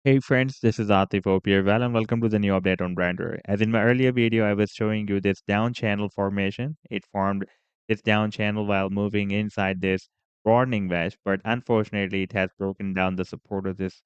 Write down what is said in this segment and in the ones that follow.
Hey friends, this is Atif. Hope you're well and welcome to the new update on Brander. As in my earlier video, I was showing you this down channel formation. It formed this down channel while moving inside this broadening wedge, but unfortunately, it has broken down the support of this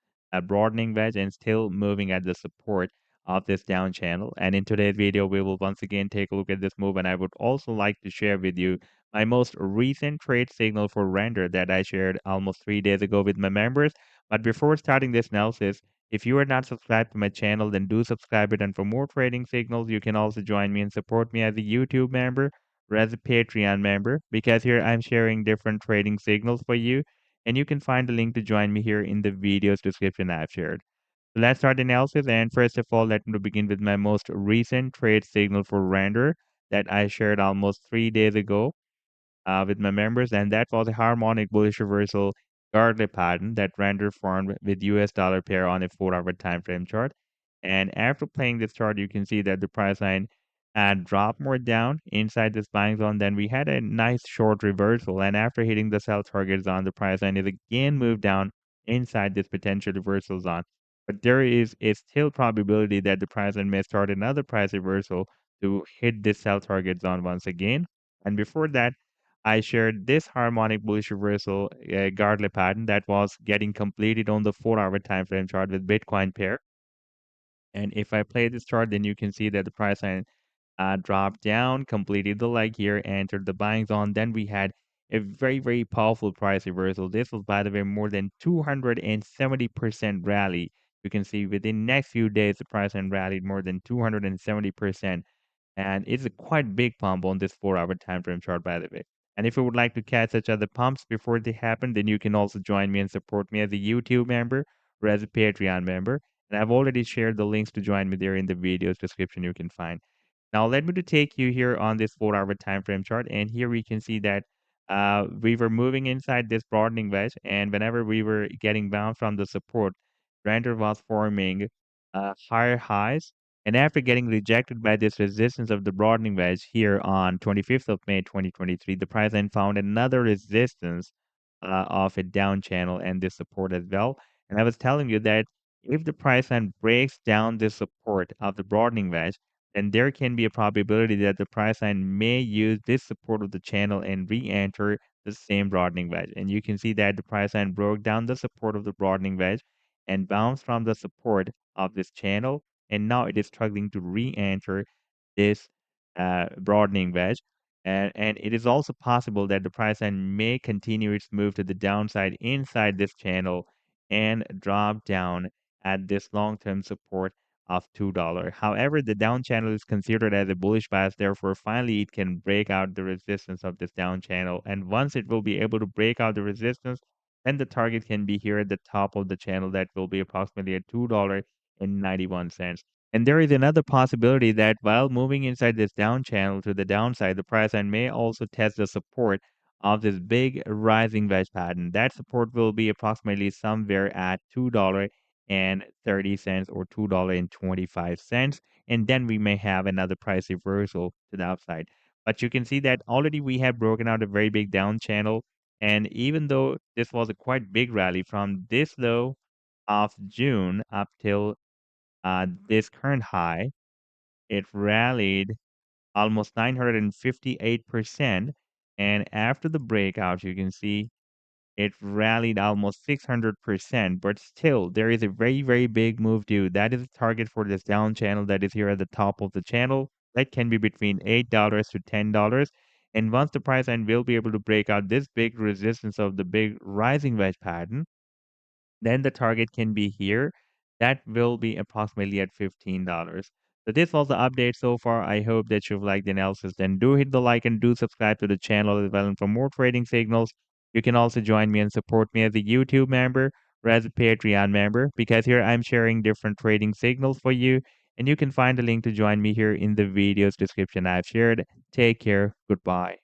broadening wedge and still moving at the support of this down channel. And in today's video, we will once again take a look at this move, and I would also like to share with you my most recent trade signal for Render that I shared almost 3 days ago with my members. But before starting this analysis, if you are not subscribed to my channel, then do subscribe it. And for more trading signals, you can also join me and support me as a YouTube member or as a Patreon member, because here I'm sharing different trading signals for you. And you can find the link to join me here in the video's description I've shared. So let's start the analysis. And first of all, let me begin with my most recent trade signal for Render that I shared almost 3 days ago with my members, and that was a harmonic bullish reversal Gartley pattern that Render formed with US dollar pair on a 4-hour time frame chart. And after playing this chart, you can see that the price line had dropped more down inside this buying zone. Then we had a nice short reversal, and after hitting the sell target zone, the price line is again moved down inside this potential reversal zone. But there is a still probability that the price line may start another price reversal to hit this sell target zone once again. And before that, I shared this harmonic bullish reversal Gartley pattern that was getting completed on the 4-hour time frame chart with Bitcoin pair. And if I play this chart, then you can see that the price line dropped down, completed the leg here, entered the buying zone. Then we had a very, very powerful price reversal. This was, by the way, more than 270% rally. You can see within next few days, the price line rallied more than 270%. And it's a quite big pump on this 4-hour time frame chart, by the way. And if you would like to catch such other pumps before they happen, then you can also join me and support me as a YouTube member or as a Patreon member. And I've already shared the links to join me there in the video's description you can find. Now, let me to take you here on this 4-hour time frame chart. And here we can see that we were moving inside this broadening wedge. And whenever we were getting bound from the support, Render was forming higher highs. And after getting rejected by this resistance of the broadening wedge here on 25th of May 2023, the price then found another resistance of a down channel and this support as well. And I was telling you that if the price then breaks down this support of the broadening wedge, then there can be a probability that the price line may use this support of the channel and re-enter the same broadening wedge. And you can see that the price line broke down the support of the broadening wedge and bounced from the support of this channel, and now it is struggling to re-enter this broadening wedge. And it is also possible that the price line may continue its move to the downside inside this channel and drop down at this long-term support of $2. However, the down channel is considered as a bullish bias, therefore finally it can break out the resistance of this down channel. And once it will be able to break out the resistance, then the target can be here at the top of the channel. That will be approximately at $2.91. And there is another possibility that while moving inside this down channel to the downside, the price line may also test the support of this big rising wedge pattern. That support will be approximately somewhere at $2.30 or $2.25. And then we may have another price reversal to the upside. But you can see that already we have broken out a very big down channel. And even though this was a quite big rally from this low of June up till this current high, it rallied almost 958%. And after the breakout, you can see it rallied almost 600%. But still, there is a very, very big move due. That is a target for this down channel that is here at the top of the channel. That can be between $8 to $10. And once the price line will be able to break out this big resistance of the big rising wedge pattern, then the target can be here. That will be approximately at $15. So this was the update so far. I hope that you've liked the analysis. Then do hit the like and do subscribe to the channel as well. And for more trading signals, you can also join me and support me as a YouTube member or as a Patreon member, because here I'm sharing different trading signals for you. And you can find the link to join me here in the video's description I've shared. Take care. Goodbye.